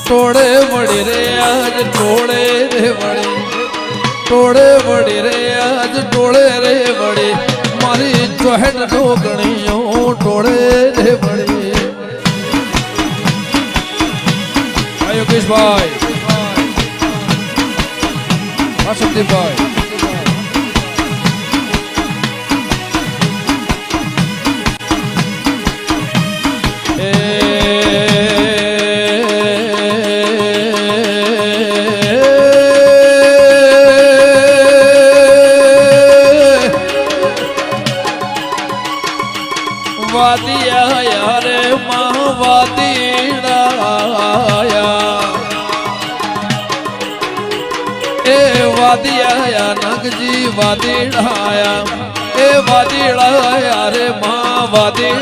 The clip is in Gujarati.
ટોળે વળી રે આજ ટોળે રે વળી ટોળે વળી રે આજ ટોળે રે વળી મારી ચોહેટ ઢોકણીઓ ટોળે રે વળી યોગેશભાઈ સંદીપભાઈ વાદિયા યારે માં વાદીડાયા એ વાદિયા નાગજી વાદીડાયા એ વાદીડા યારે માં વાદી